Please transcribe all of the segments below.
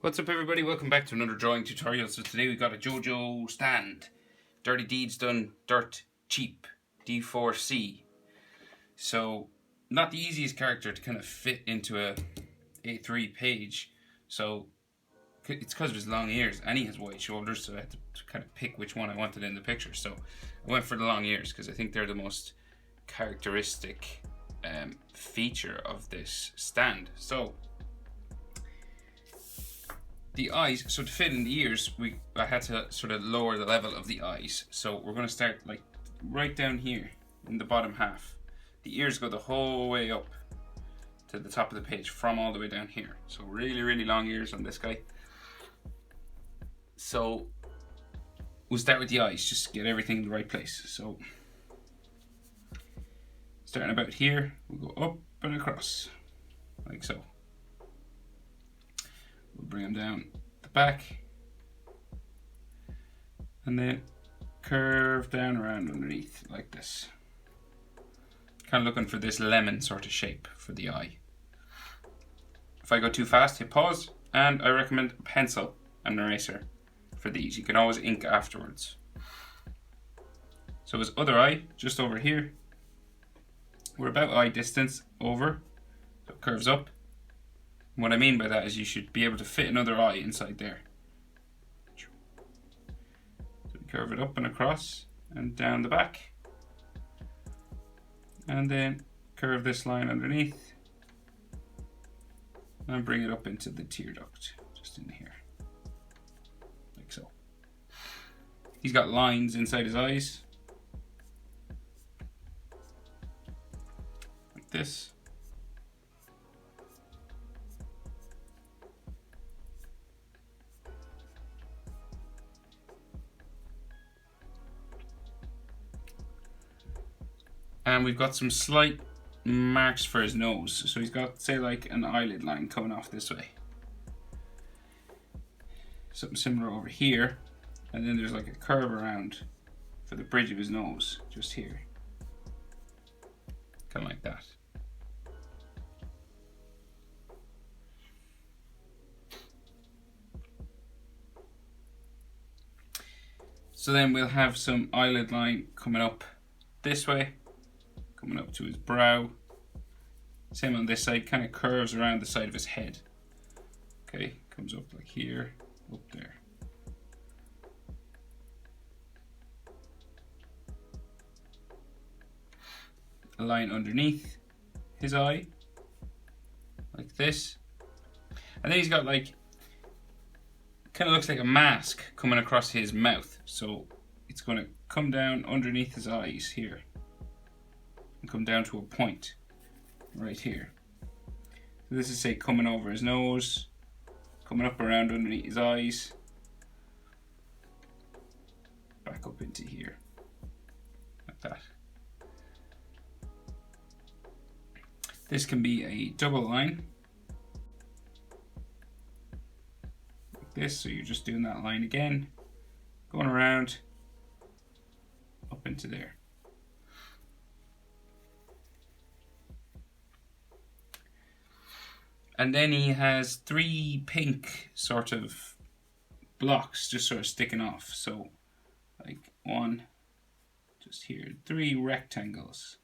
What's up everybody, welcome back to another drawing tutorial. So today we got a JoJo stand. Dirty Deeds done dirt cheap. D4C. So not the easiest character to kind of fit into a A3 page. So it's because of his long ears and he has wide shoulders, so I had to kind of pick which one I wanted in the picture. So I went for the long ears because I think they're the most characteristic feature of this stand. So the eyes, so to fit in the ears, I had to sort of lower the level of the eyes. So we're going to start like right down here in the bottom half. The ears go the whole way up to the top of the page from all the way down here. So really long ears on this guy. So we'll start with the eyes, just get everything in the right place. So starting about here, we'll go up and across, like so. We'll bring them down the back and then curve down around underneath like this. Kind of looking for this lemon sort of shape for the eye. If I go too fast, hit pause, and I recommend a pencil and an eraser for these. You can always ink afterwards. So his other eye, just over here, we're about eye distance over, so it curves up. What I mean by that is you should be able to fit another eye inside there. So we curve it up and across and down the back. And then curve this line underneath and bring it up into the tear duct, just in here, like so. He's got lines inside his eyes, like this. And we've got some slight marks for his nose. So he's got, say, like an eyelid line coming off this way. Something similar over here. And then there's like a curve around for the bridge of his nose, just here. Kind of like that. So then we'll have some eyelid line coming up this way, coming up to his brow. Same on this side, kind of curves around the side of his head. Okay, comes up like here, up there. A line underneath his eye, like this. And then he's got like, kind of looks like a mask coming across his mouth. So it's going to come down underneath his eyes here and come down to a point right here. So this is, say, coming over his nose, coming up around underneath his eyes, back up into here, like that. This can be a double line, like this, so you're just doing that line again, going around, up into there. And then he has three pink sort of blocks just sort of sticking off. So like one, just here, three rectangles.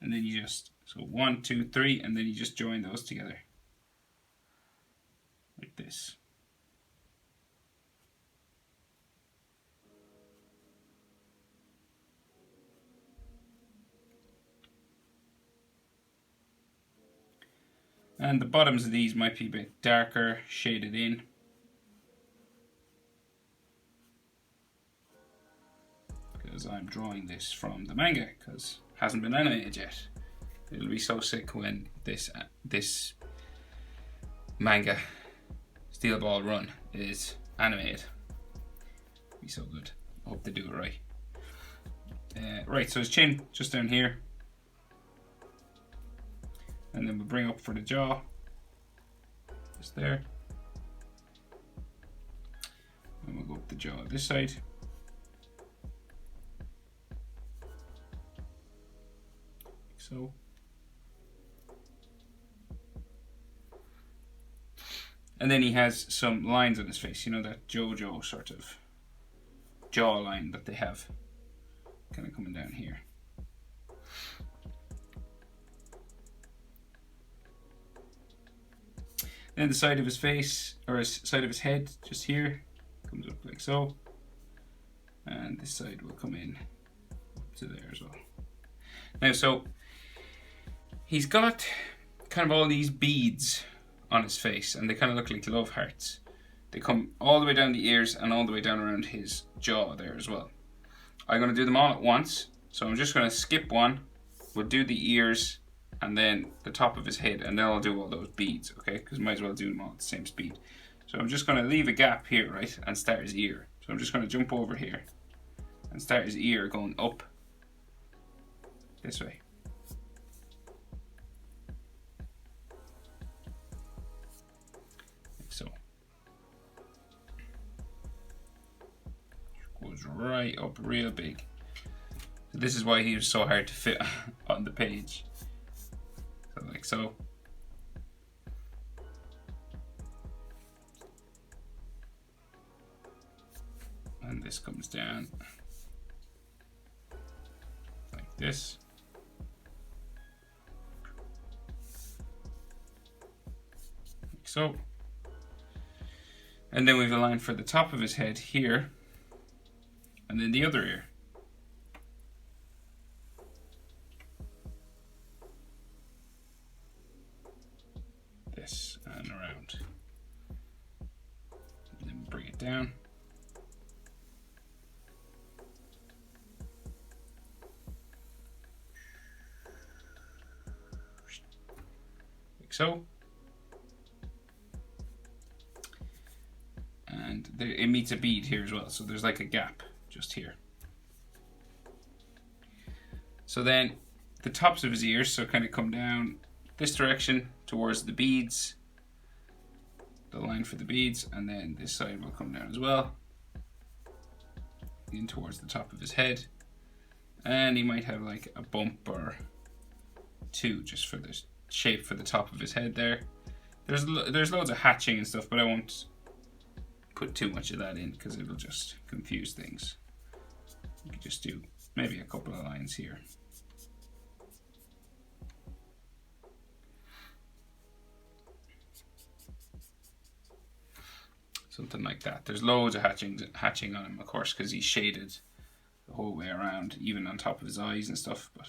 And then you just, so 1, 2, 3, and then you just join those together. Like this. And the bottoms of these might be a bit darker, shaded in. Because I'm drawing this from the manga, because it hasn't been animated yet. It'll be so sick when this manga, Steel Ball Run, is animated. It'll be so good. I hope they do it right. Right, so his chin, just down here. And then we'll bring up for the jaw, just there. And we'll go up the jaw this side. Like so. And then he has some lines on his face, you know, that JoJo sort of jawline that they have, kind of coming down here. Then the side of his face, or his side of his head, just here, comes up like so. And this side will come in up to there as well. Now, so he's got kind of all these beads on his face, and they kind of look like love hearts. They come all the way down the ears and all the way down around his jaw there as well. I'm going to do them all at once, so I'm just going to skip one. We'll do the ears and then the top of his head, and then I'll do all those beads, okay? Because might as well do them all at the same speed. So I'm just going to leave a gap here, right, and start his ear. So I'm just going to jump over here and start his ear going up this way. Like so. Goes right up real big. So this is why he was so hard to fit on the page. So like so. And this comes down like this. Like so. And then we have a line for the top of his head here. And then the other ear. This and around. And then bring it down. Like so. And there, it meets a bead here as well, so there's like a gap just here. So then the tops of his ears, so kind of come down this direction towards the beads, the line for the beads, and then this side will come down as well, in towards the top of his head. And he might have like a bump or two just for the shape for the top of his head there. There's loads of hatching and stuff, but I won't put too much of that in because it'll just confuse things. You could just do maybe a couple of lines here. Something like that. There's loads of hatching on him, of course, because he's shaded the whole way around, even on top of his eyes and stuff, but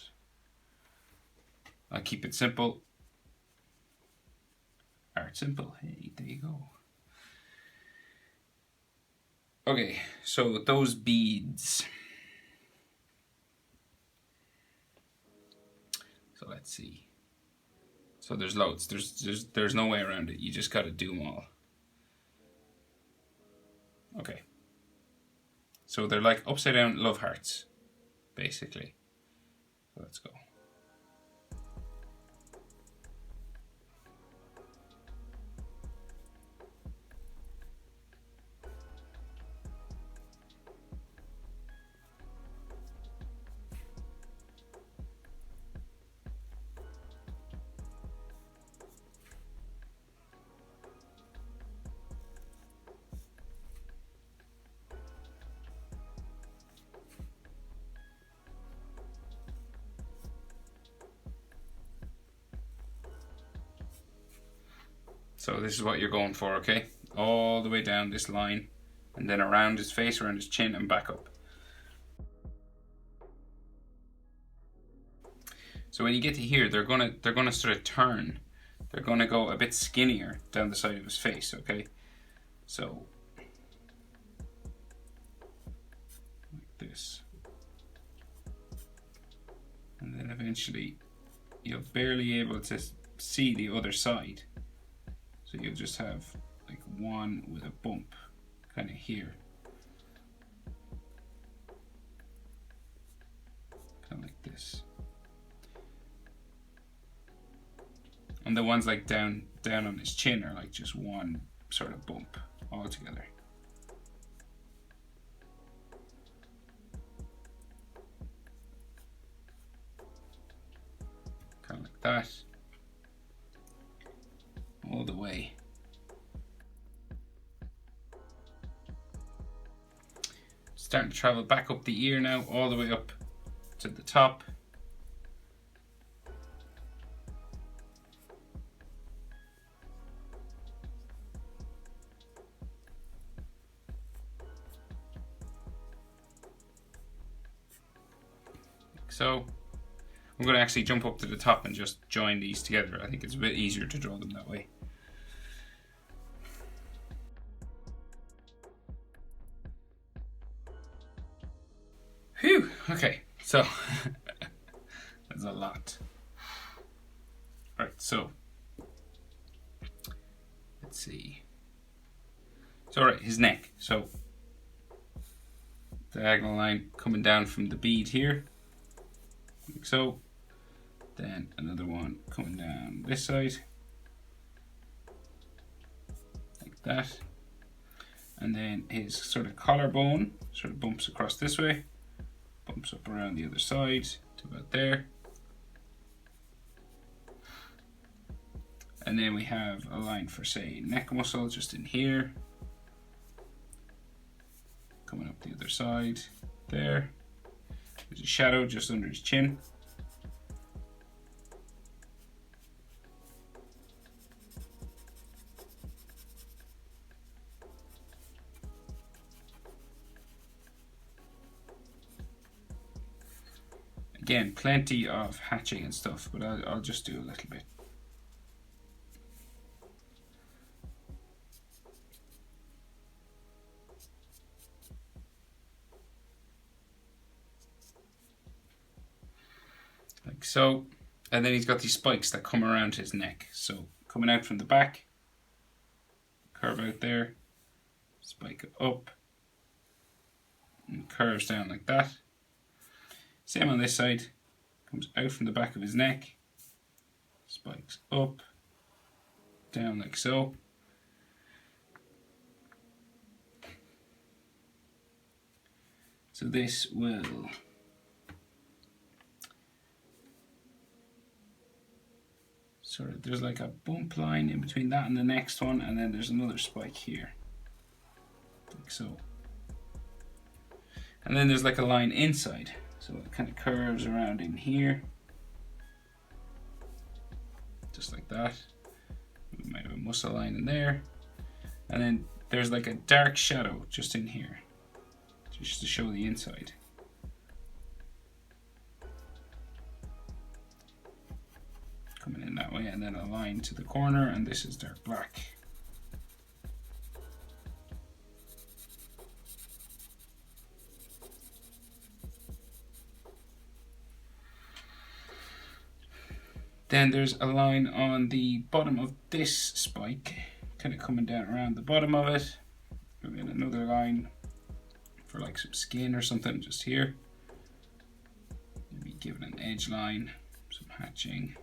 I'll keep it simple. Art.Simple. Hey, there you go. Okay, so those beads. So let's see. So there's loads. There's no way around it. You just got to do them all. Okay. So they're like upside down love hearts, basically. So let's go. So this is what you're going for, okay? All the way down this line, and then around his face, around his chin, and back up. So when you get to here, they're gonna sort of turn. They're gonna go a bit skinnier down the side of his face, okay? So like this, and then eventually you're barely able to see the other side. So you'll just have like one with a bump kind of here. Kind of like this. And the ones like down on his chin are like just one sort of bump all together. Kind of like that. All the way starting to travel back up the ear now, all the way up to the top. Like so. I'm going to actually jump up to the top and just join these together. I think it's a bit easier to draw them that way. Phew, okay, so that's a lot. All right, so let's see. So, all right, his neck. So, diagonal line coming down from the bead here, like so. Then another one coming down this side, like that. And then his sort of collarbone sort of bumps across this way, bumps up around the other side to about there. And then we have a line for, say, neck muscle just in here, coming up the other side there. There's a shadow just under his chin. Again, plenty of hatching and stuff, but I'll just do a little bit. Like so. And then he's got these spikes that come around his neck. So coming out from the back, curve out there, spike up, and curves down like that. Same on this side, comes out from the back of his neck, spikes up, down like so. So this will sort of, there's like a bump line in between that and the next one, and then there's another spike here, like so. And then there's like a line inside. So it kind of curves around in here, just like that. We might have a muscle line in there. And then there's like a dark shadow just in here, just to show the inside. Coming in that way, and then a line to the corner, and this is dark black. Then there's a line on the bottom of this spike, kind of coming down around the bottom of it. And then another line for like some skin or something just here. Maybe give it an edge line, some hatching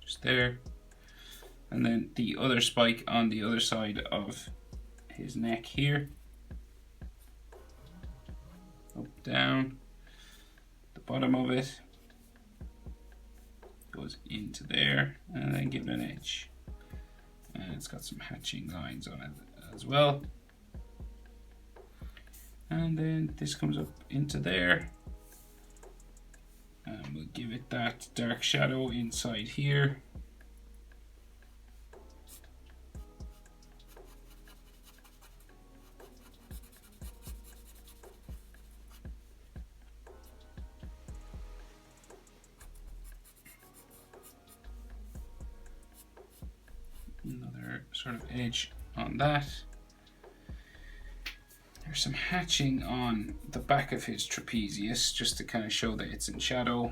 just there. And then the other spike on the other side of his neck here. Up, down, the bottom of it. Goes into there, and then give it an edge, and it's got some hatching lines on it as well. And then this comes up into there, and we'll give it that dark shadow inside here. Another sort of edge on that. There's some hatching on the back of his trapezius just to kind of show that it's in shadow.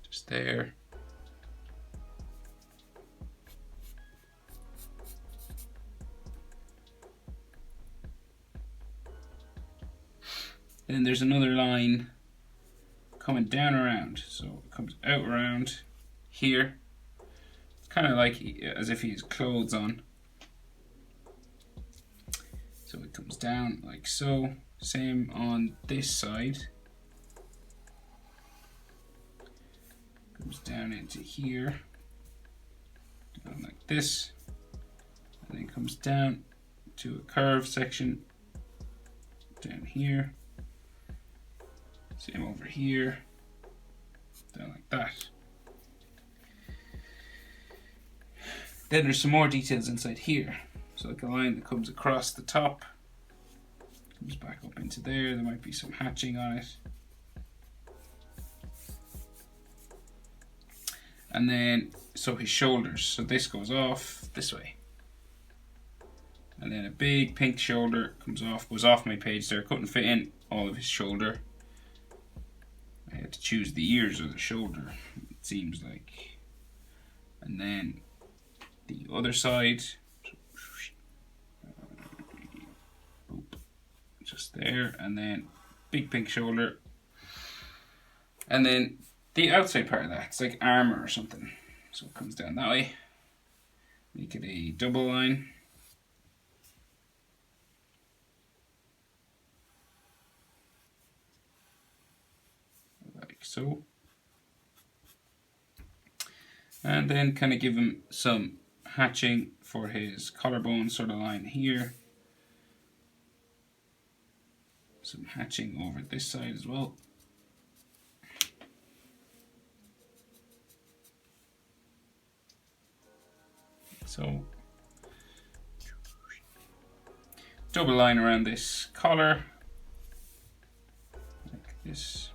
Just there. Then there's another line coming down around, so it comes out around here. It's kind of like as if he has clothes on. So it comes down like so. Same on this side. Comes down into here, down like this, and then comes down to a curve section down here. Same over here, down like that. Then there's some more details inside here. So like a line that comes across the top, comes back up into there. There might be some hatching on it. And then, so his shoulders. So this goes off this way. And then a big pink shoulder comes off, goes off my page there. Couldn't fit in all of his shoulder. I had to choose the ears or the shoulder, it seems like. And then the other side, just there, and then big pink shoulder. And then the outside part of that, it's like armor or something. So it comes down that way. Make it a double line. Like so. And then kind of give him some hatching for his collarbone sort of line here. Some hatching over this side as well. So, double line around this collar, like this.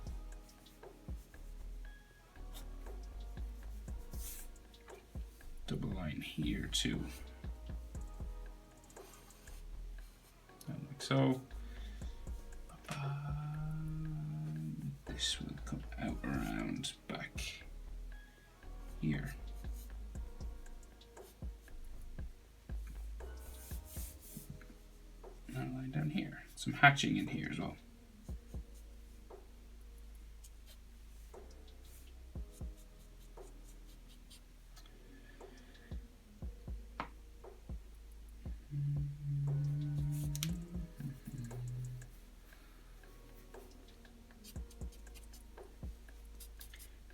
Double line here too, and like so. This will come out around back here. And a line down here. Some hatching in here as well.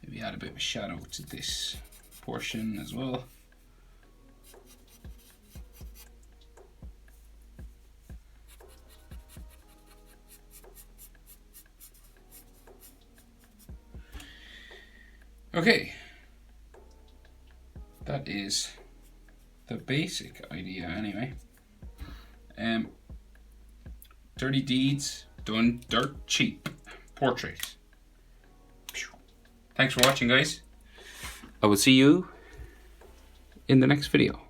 Maybe add a bit of a shadow to this portion as well. Okay, that is the basic idea anyway. Dirty Deeds done dirt cheap. Portrait. Thanks for watching, guys. I will see you in the next video.